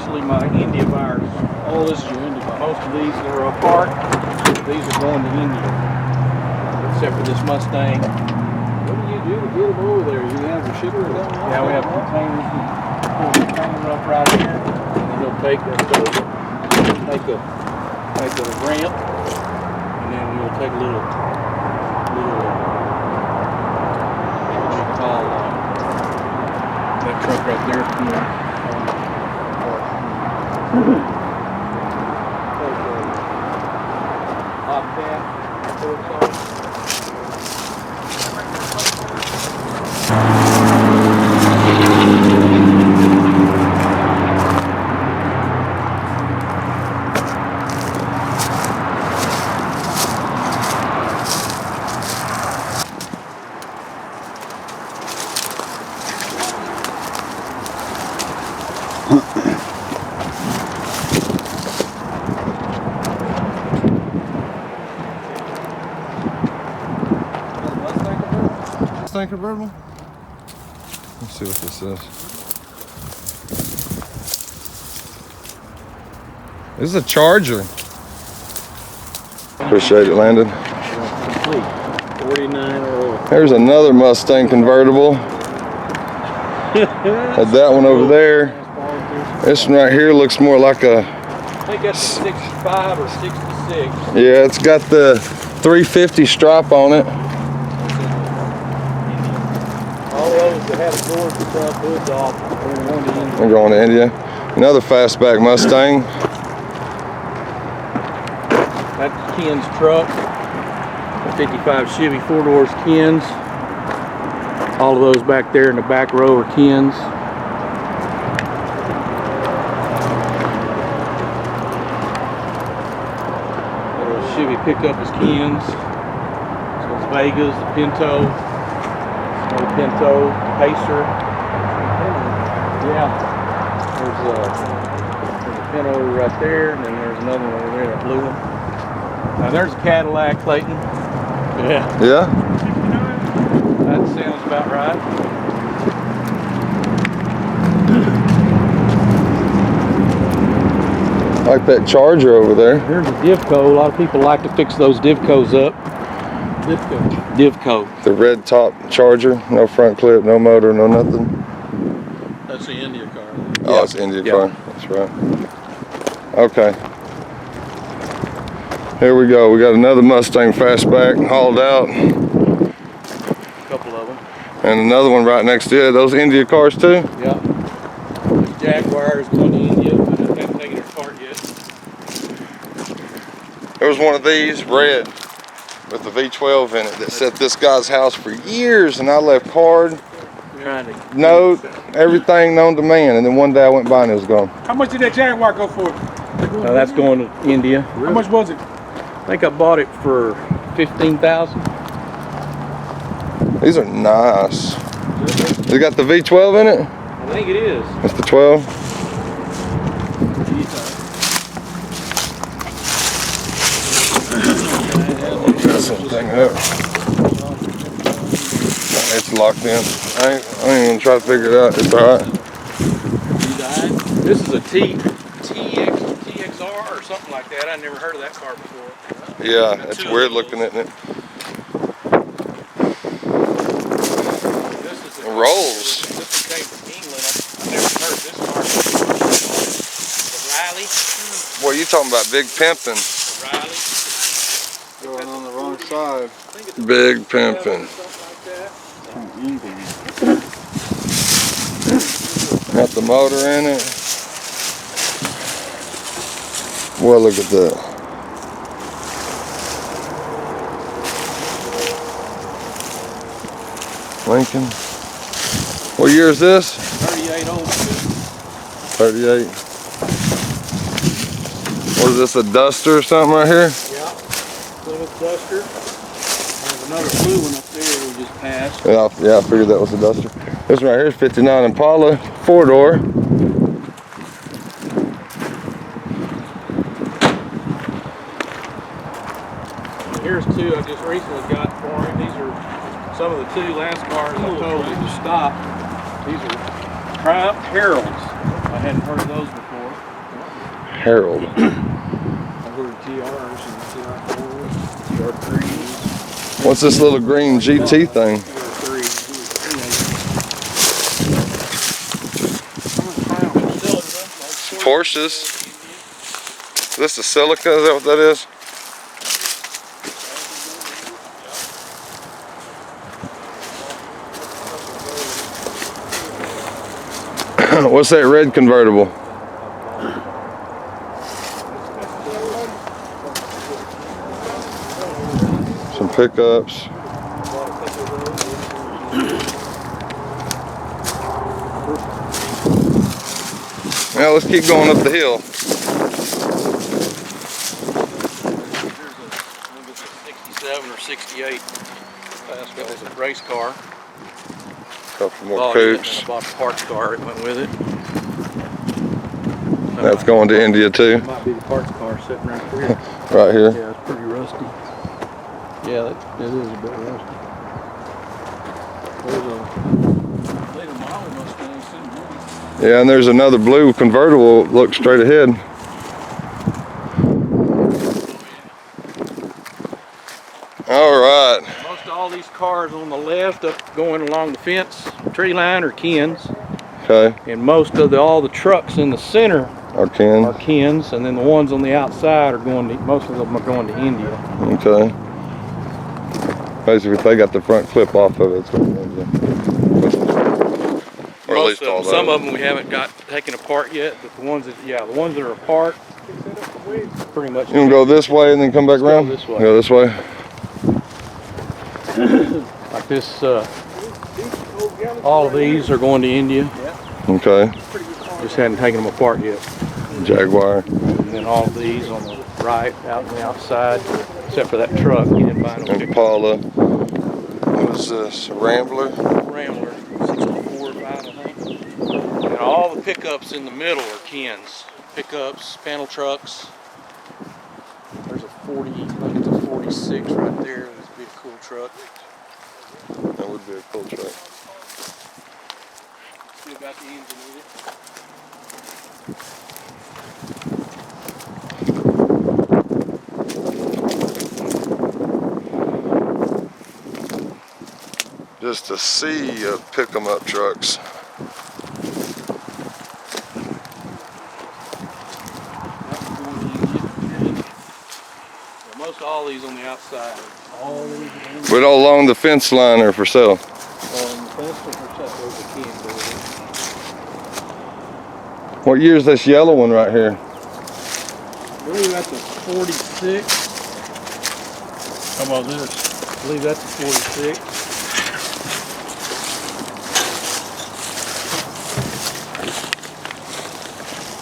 actually my India buyers. Oh, this is your India buyer. Most of these that are apart, these are going to India. Except for this Mustang. What do you do to get them over there? You have a shipper or something? Yeah, we have containers. We pull the container up right here, and we'll take a ramp, and then we'll take a little what you call that truck right there. Bobcat. Mustang convertible? Let's see what this is. This is a Charger. Appreciate it, Landon. Complete. 49 or There's another Mustang convertible. Had that one over there. This one right here looks more like a... I think that's a 65 or 66. Yeah, it's got the 350 stripe on it. All those that have doors and stuff, hoods off, I'm going to India. Another fastback Mustang. That's Ken's truck. A 55 Chevy 4-doors Ken's. All of those back there in the back row are Ken's. Little Chevy pickup is Ken's. So it's Vegas, the Pinto. The Pinto, Pacer. Yeah. There's a Pinto right there, and then there's another one over there, that blue one. Now there's a Cadillac, Clayton. Yeah. Yeah? That sounds about right. I like that Charger over there. Here's a Divco. A lot of people like to fix those Divcos up. Divco. The red top Charger. No front clip, no motor, no nothing. That's the India car. Oh, Yeah. it's an India Yeah. car. That's right. Okay. Here we go. We got another Mustang fastback hauled out. A couple of them. And another one right next to it. Those India cars too? Yeah. This Jaguar is going to India, but I haven't taken it apart yet. There was one of these, red, with the V12 in it that set this guy's house for years, and I left card, Trying to note, everything known to man, and then one day I went by and it was gone. How much did that Jaguar go for? Now that's going to India. How much was it? I think I bought it for $15,000. These are nice. They got the V12 in it? I think it is. That's the 12? Got something up. It's locked in. I ain't even try to figure it out. It's alright. This is a TXR or something like that. I never heard of that car before. Yeah, it's weird looking, isn't it? This is It rolls. This came from England. I've never heard of this car. The Riley. Boy, you talking about big pimping. The Riley. Going on the wrong side. Big pimping. Got the motor in it. Boy, look at that. Lincoln. What year is this? 38 old. 38. What is this, a Duster or something right here? Yeah. Plymouth Duster. There's another blue one up there we just passed. Yeah, I figured that was a Duster. This one right here is 59 Impala, 4-door. Here's two I just recently got for him. These are some of the two last cars I told you to stop. These are Triumph Heralds. I hadn't heard of those before. Harold. I've heard TRs and TR4s, TR3s. What's this little green GT thing? Porsches. Is this a Silica? Is that what that is? What's that red convertible? Some pickups. Now let's keep going up the hill. There's a 67 or 68. That was a race car. Couple more Bought it, coupes. and I bought the parts car that went with it. That's going to India too. Might be the parts car sitting right there. Right here. Yeah, it's pretty rusty. Yeah, it is a bit rusty. There's a later model Mustang sitting there. Yeah, and there's another blue convertible. Look straight ahead. All right. Most of all these cars on the left up going along the fence, tree line, are Kens. Okay. And most of all the trucks in the center Our Ken. are Kens, and then the ones on the outside are going to, most of them are going to India. Okay. Basically, if they got the front clip off of it, it's going to India. Or at least all Some those. of them we haven't got taken apart yet, but the ones that, yeah, the ones that are apart, pretty much. You can go this way and then come back Let's go around? this way. Go this way. Like this, all of these are going to India. Okay. Just hadn't taken them apart yet. Jaguar. And then all of these on the right, out on the outside, except for that truck. He didn't buy no pickup. Impala. What is this? Rambler? Rambler, 64 5, I think. And all the pickups in the middle are Kens. Pickups, panel trucks. There's a 40, I think it's a 46 right there. This would be a cool truck. That would be a cool truck. Still got the engine with it. Just a sea of pick-em-up trucks. Most all these on the outside. All these But all along the fence line are for sale. on the fence for those are Kens over there. What year is this yellow one right here? I believe that's a 46. How about this? I believe that's a 46.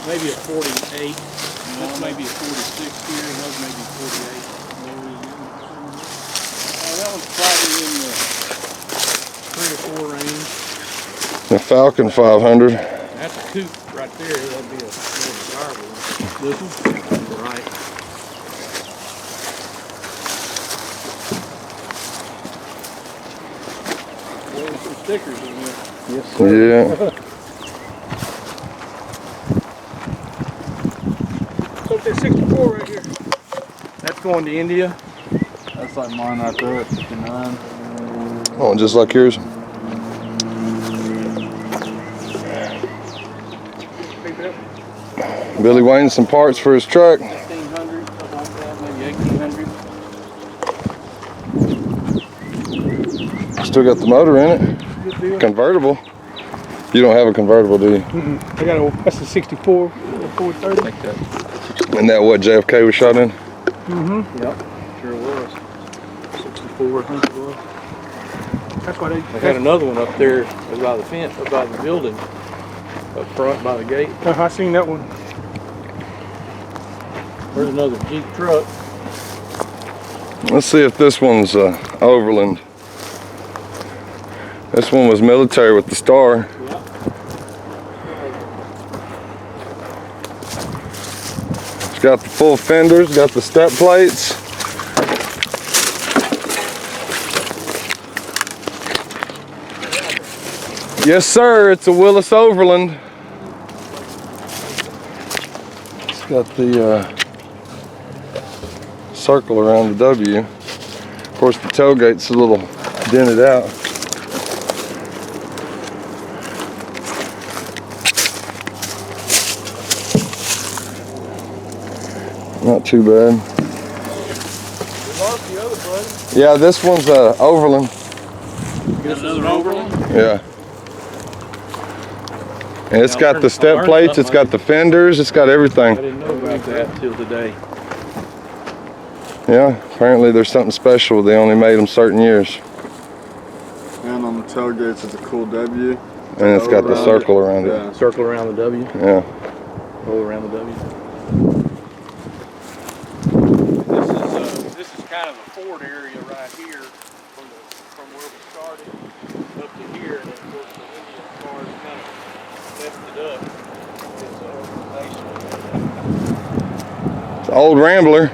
Maybe a 48. This may be a 46 here, and those may be 48. That one's probably in the 3 or 4 range. The Falcon 500. That's a coupe right there. That'd be a more desirable one. This one? Right. There's some stickers in here. Yes, Yeah. Look, there's 64 right here. That's going to India. That's like mine right there at 59. Oh, just like yours. Billy Wayne some parts for his truck. 1600, something like that, maybe 1800. Still got the motor in it. Good deal. Convertible. You don't have a convertible, do you? I got a, that's a 64, 430. Isn't that what JFK was shot in? Mm-hmm. Yep. Sure was. 64, I think it was. That's why they had another one up there by the fence, up by the building, up front by the gate. I seen that one. There's another Jeep truck. Let's see if this one's Overland. This one was military with the star. Yep. It's got the full fenders, got the step plates. Yes, sir, it's a Willis Overland. got the circle around the W. Of course, the tailgate's a little dented out. Not too bad. We lost the other buddy. Yeah, this one's Overland. This is an Overland? Yeah. And it's got the step plates, it's got the fenders, it's got I everything. didn't know about that till today. Yeah, apparently there's something special. They only made them certain years. And on the tailgates it's a cool W. And it's got the circle around it. Yeah. Circle around the W, Yeah. roll around the W. This is kind of the Ford area right here from where we started up to here, and then of course the Indian cars kind of left it up. It's an old Rambler.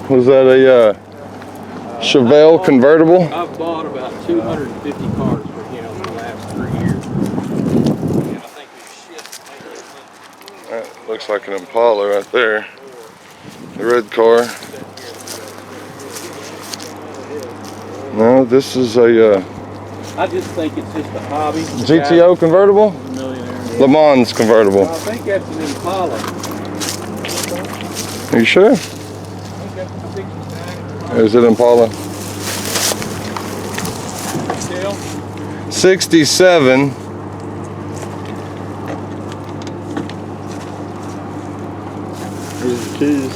Was that a Chevelle convertible? I've bought about 250 cars for him in the last 3 years. And I think we've shipped maybe That looks like an Impala right there. The red car. No, this is a I just think it's just a hobby. GTO convertible? Millionaire. Le Mans convertible. I think that's an Impala. Are you sure? I think that's a 69. Is it Impala? Detail. 67. Here's the keys.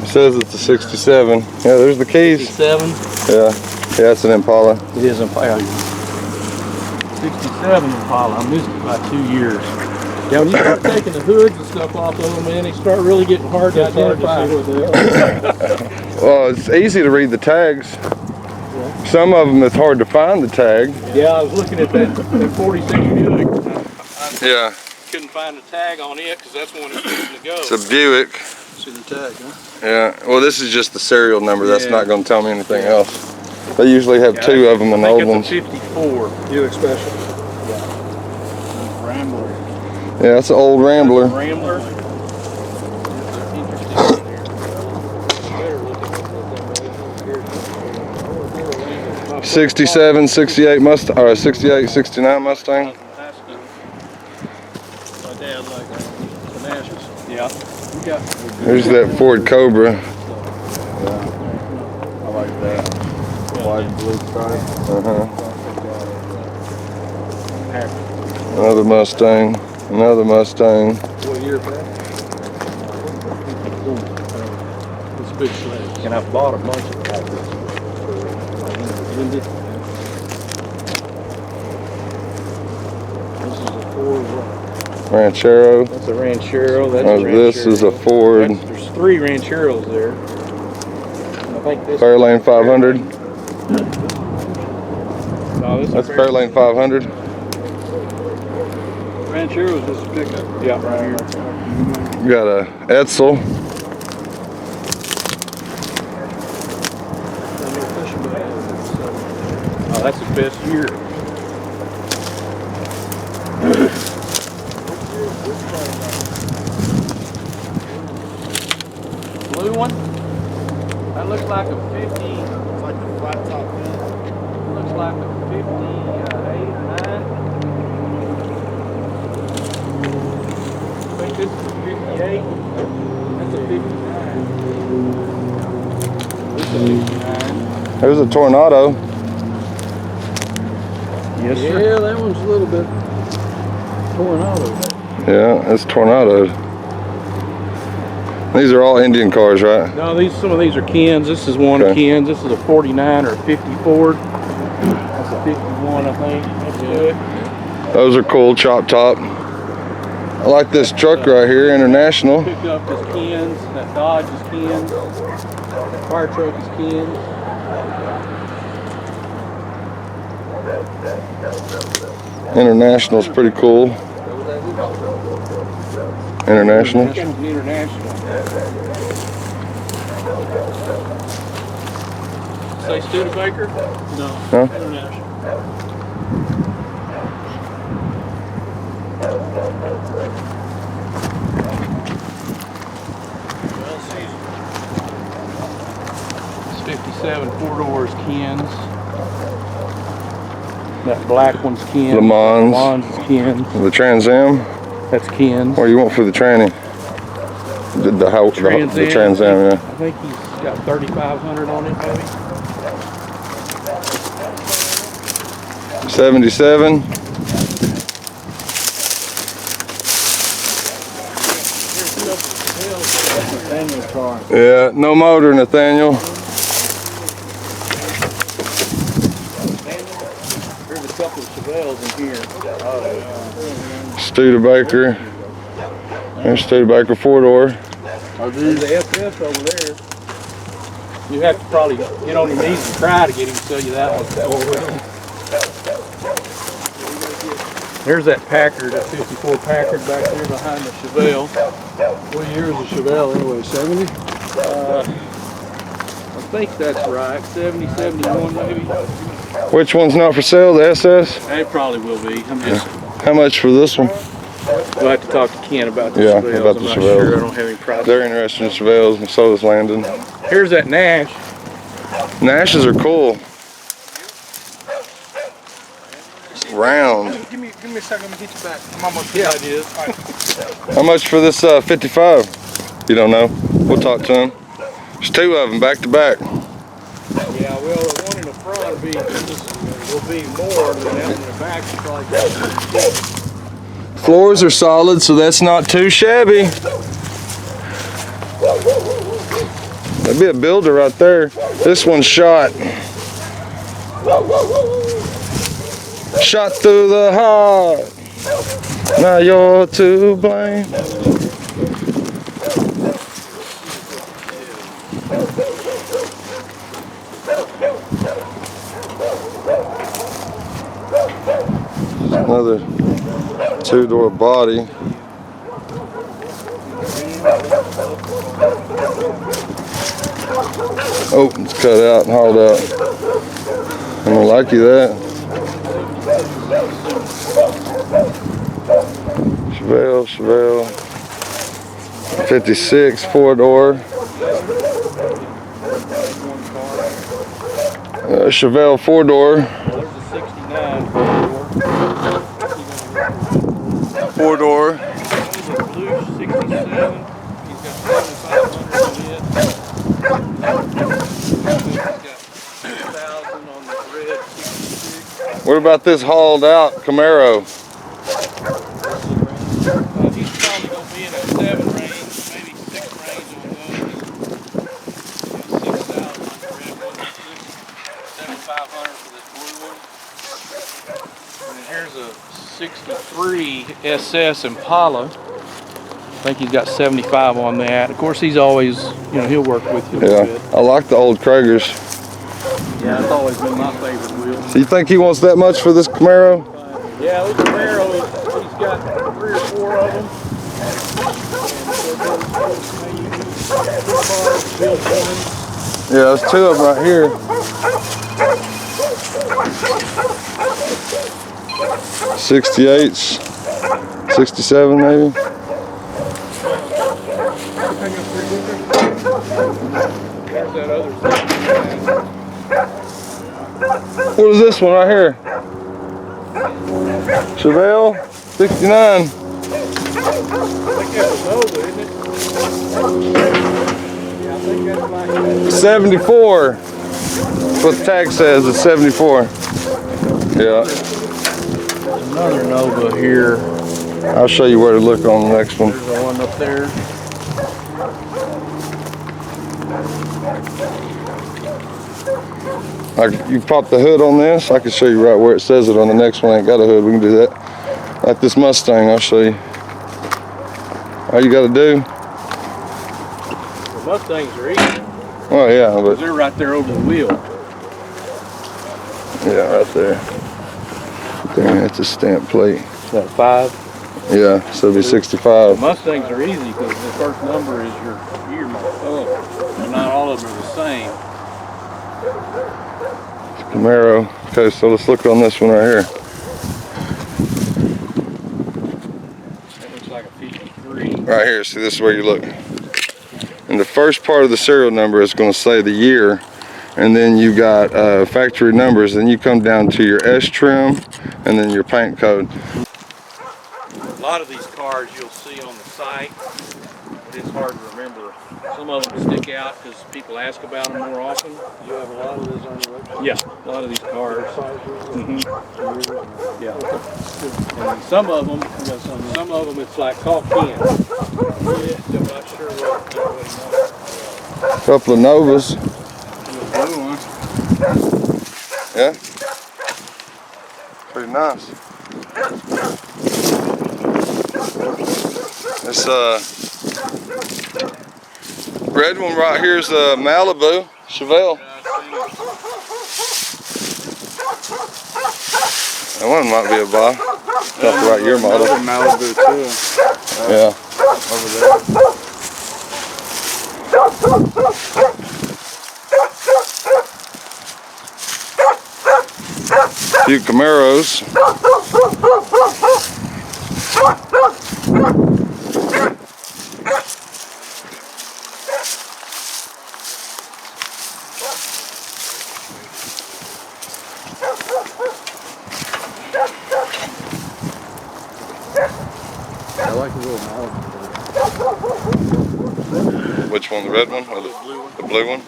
It says it's a 67. Yeah, there's the keys. 67. Yeah. Yeah, it's an Impala. It is Impala. 67 Impala. I missed it by 2 years. Yeah, when you start taking the hoods and stuff off of them, man, they start really getting hard to identify. Well, it's easy to read the tags. Some of them, it's hard to find the tag. Yeah, I was looking at that 46 Buick. Yeah. Couldn't find the tag on it because that's when it's fixing to go. It's a Buick. See the tag, huh? Yeah. Well, this is just the serial number. That's Yeah. not going to tell me anything else. They usually have two of them in the old ones. I think it's a 54. Buick Special. Rambler. Yeah, it's an old Rambler. Rambler. Interesting. 67, 68 Mustang, or 68, 69 Mustang. My dad liked Tenacious. Yeah. There's that Ford Cobra. I like that. White and blue stripe. Another Mustang. Another Mustang. What year, Pat? It's a big sled. And I've bought a bunch of it like this. This is a Ford. Ranchero. That's a Ranchero. That's Oh, a Ranchero. this is a Ford. There's 3 Rancheros there. I think this. Fairlane 500. No, this That's is Fairlane 500. Ranchero is just a pickup. Yeah, right here. You got a Edsel. Oh, that's the best year. Blue one? That looks like a 50. It's like the flat top fin. Looks like a 58 or 9. I think this is a 58. That's a 59. This is a 59. There's a Tornado. Yes, sir. Yeah, that one's a little bit torn out of it. Yeah, it's Tornado. These are all Indian cars, right? No, some of these are Ken's. This is one of Okay. Ken's. This is a 49 or a 50 Ford. That's a 51, I think. That's good. Those are cool, chop top. I like this truck right here, International. Pickup is Ken's. That Dodge is Ken's. That fire truck is Ken's. International's pretty cool. International. International. Say Studebaker? No. Huh? International. 77 4-door is Ken's. That black one's Ken's. Le Mans. Le Mans is Ken's. The Trans Am. That's Ken's. What do you want for the tranny? The Trans Am, yeah. I think he's got 3,500 on it, maybe. 77. Nathaniel's car. Yeah, no motor, Nathaniel. There's a couple of Chevelles in here. Studebaker. There's Studebaker 4-door. There's the SS over there. You have to probably get on your knees and try to get him to sell you that one. There's that Packard, that 54 Packard back there behind the Chevelle. What year is the Chevelle anyway? 70? I think that's right, 70, 71 maybe. Which one's not for sale? The SS? It probably will be. I'm just. How much for this one? We'll have to talk to Ken about the Yeah, Chevelles. about the I'm not Chevelles. sure. I don't have any prices. They're interested in Chevelles, and so is Landon. Here's that Nash. Nashes are cool. Round. Give me a second, let me get you back. I'm almost Yeah, it is. How much for this 55? You don't know. We'll talk to him. There's two of them back to back. Yeah, well, the one in the front will be more than that one in the back. Probably. Floors are solid, so that's not too shabby. That'd be a builder right there. This one's shot. Shot through the heart. Now you're to blame. Another 2-door body. Oh, it's cut out and hauled out. I don't like you that. Chevelle. 56 4-door. Chevelle 4-door. There's a 69 4-door. Blue 67. He's got 7,500 on it. He's got 6,000 on the red 66. What about this hauled out Camaro? He's probably going to be in a 7 range, maybe 6 range on those. 6,000 on the red one, 7,500 for this blue one. And then here's a 63 SS Impala. I think he's got 75 on that. Of course, he's always, he'll work with you a little Yeah, bit. I like the old Kragers. Yeah, it's always been my favorite wheel. So you think he wants that much for this Camaro? Yeah, this Camaro, he's got 3 or 4 of them. Yeah, there's 2 of them right here. 68s, 67 maybe. There's that other 69. What is this one right here? Chevelle 69. I think that's a Nova, isn't it? Yeah, I think that's like 74. That's what the tag says. It's 74. Yeah. another Nova here. I'll show you where to look on the next one. There's one up there. You pop the hood on this, I can show you right where it says it on the next one. Ain't got a hood, we can do that. Like this Mustang, I'll show you. All you gotta do. The Mustangs are easy. Oh yeah, but They're right there over the wheel. yeah, right there. There, that's a stamp plate. Is that 5? Yeah, so it'll be The 65. Mustangs are easy because the first number is your year mark. And not all of them are the same. Camaro. Okay, so let's look on this one right here. That looks like a 53. Right here, see, this is where you look. And the first part of the serial number is going to say the year, and then you got factory numbers. Then you come down to your S trim, and then your paint code. A lot of these cars you'll see on the site, but it's hard to remember. Some of them stick out because people ask about them more often. You have a lot of those on your website? Yeah, a lot of these cars. Mm-hmm. Yeah. And some of them it's like caulked in. Yeah, I'm not sure what Couple of Novas. the blue one. Yeah. Pretty nice. This red one right here is Malibu Chevelle. That one might be a buy. That's right, your model. Malibu too. Yeah. Over there. Few Camaros. I like the little Malibu. Which one, the red one or the blue one?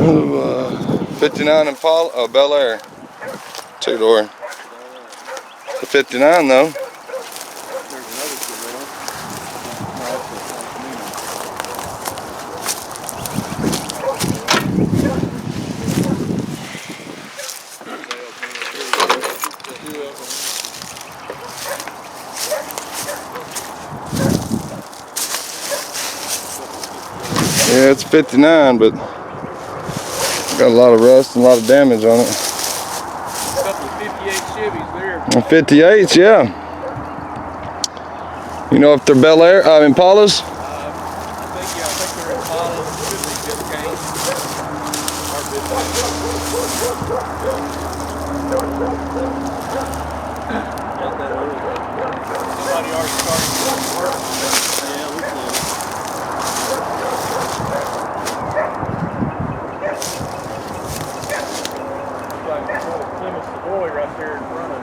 Oh, 59 Impala, Bel Air, 2-door. The 59 though. Yeah, it's 59, but got a lot of rust and a lot of damage on it. A couple of 58 Chevys there. And 58s, yeah. You know if they're Bel Air, Impalas? I think they're Impalas. Should be good case. Somebody already started work. Yeah, we can. Plymouth Savoy right there in front of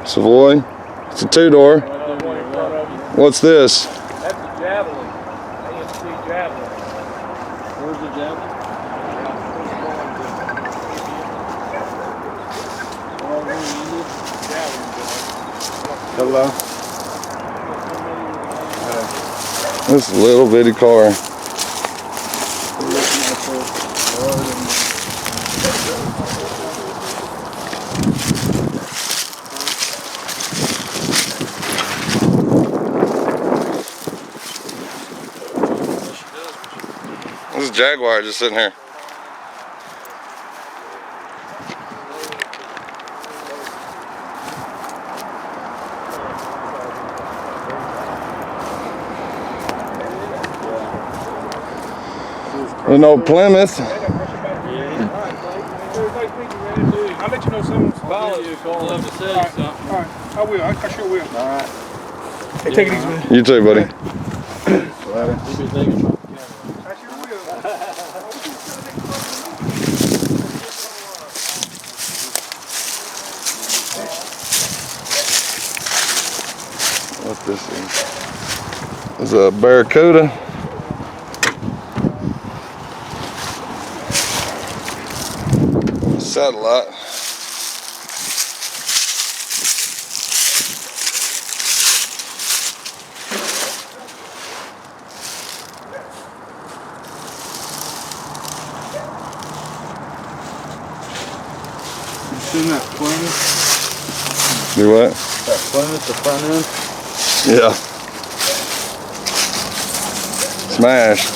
you. Savoy. It's a 2-door. One in front of you. What's this? That's a Javelin. AMC Javelin. Where's the Javelin? Hello. This little bitty car. This is a Jaguar just sitting here. An old Plymouth. I'll let you know someone's following you. Call up to say something. All right, I will. I sure will. All right. Hey, take it easy, man. You too, buddy. Later. You be thinking about the camera. I sure will. What this is? This is a Barracuda. Satellite. You seen that Plymouth? Do what? That Plymouth, the front end? Yeah. Smashed.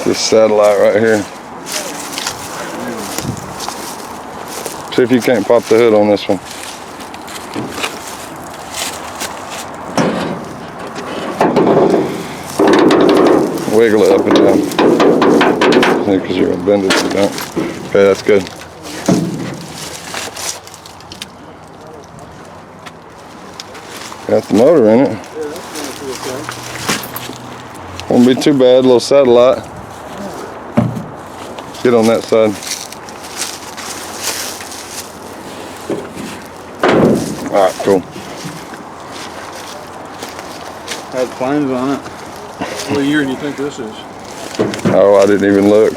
This satellite right here. See if you can't pop the hood on this one. Wiggle it up and down. Yeah, because you're gonna bend it if you don't. Okay, that's good. Got the motor in it. Yeah, that's going to be okay. Won't be too bad, a little satellite. Get on that side. Alright, cool. Has planes on it. What year do you think this is? Oh, I didn't even look.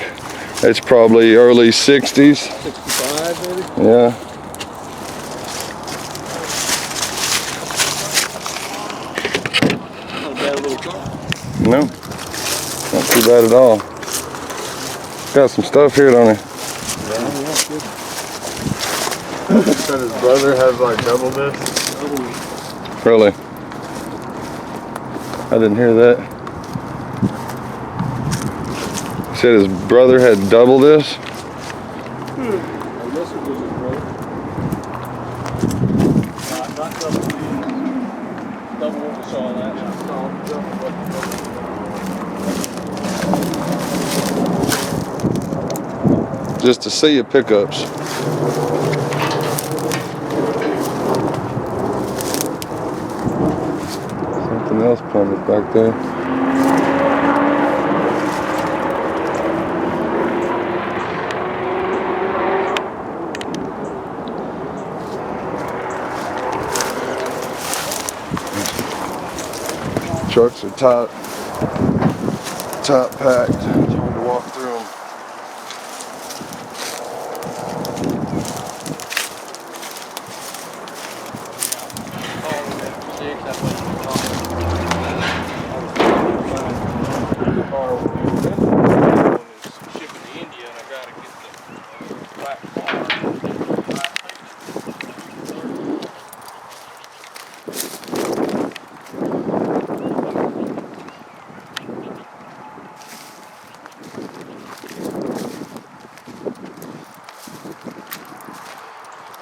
It's probably early 60s. 65 maybe? Yeah. Not a bad little car. No. Not too bad at all. Got some stuff here, don't he? He said his brother has like double this. Really? I didn't hear that. He said his brother had double this. I guess it was his brother. Not double these. Double what we saw last time. Just to see your pickups. Something else planted back there. Trucks are tight packed. It's hard to walk through them.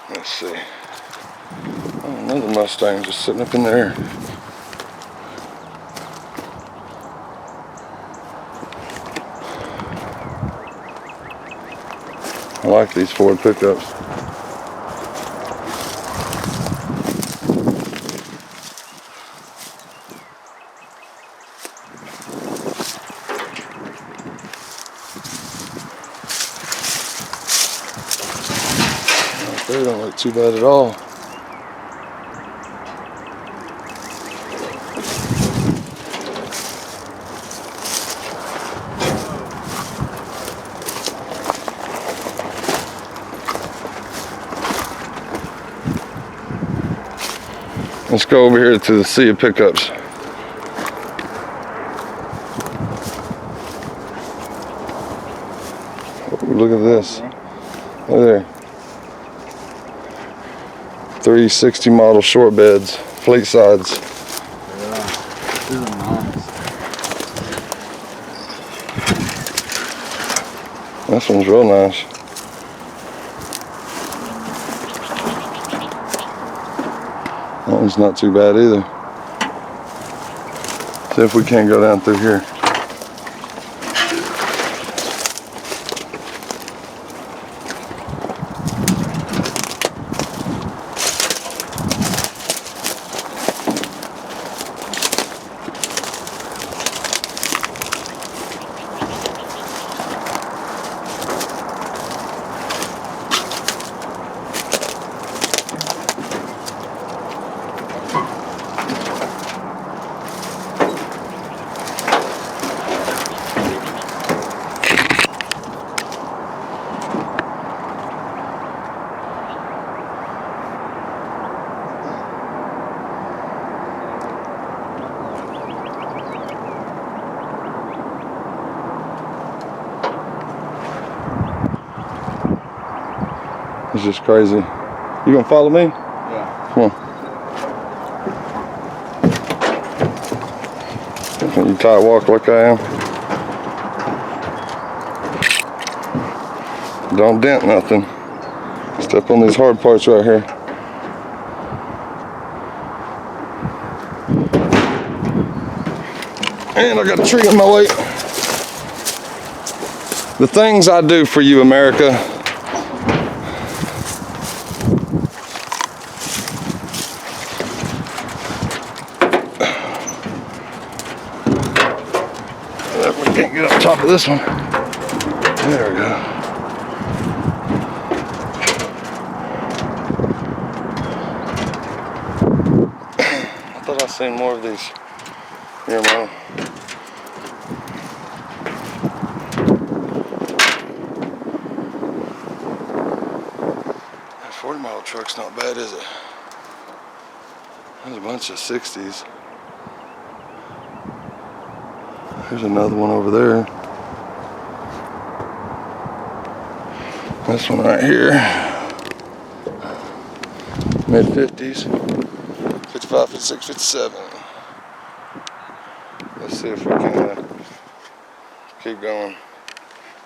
Let's see. Oh, another Mustang just sitting up in there. I like these Ford pickups. They don't look too bad at all. Let's go over here to the sea of pickups. Oh, look at this. Look there. 360 model short beds, fleet sides. Yeah, these are nice. This one's real nice. That one's not too bad either. See if we can't go down through here. It's just crazy. You gonna follow me? Yeah. Come on. Can you tight walk like I am? Don't dent nothing. Step on these hard parts right here. And I got a tree in my way. The things I do for you, America. We can't get up top of this one. There we go. I thought I seen more of these. Here, Mom. That 40-mile truck's not bad, is it? There's a bunch of 60s. There's another one over there. This one right here. Mid-50s. 55, 56, 57. Let's see if we can keep going.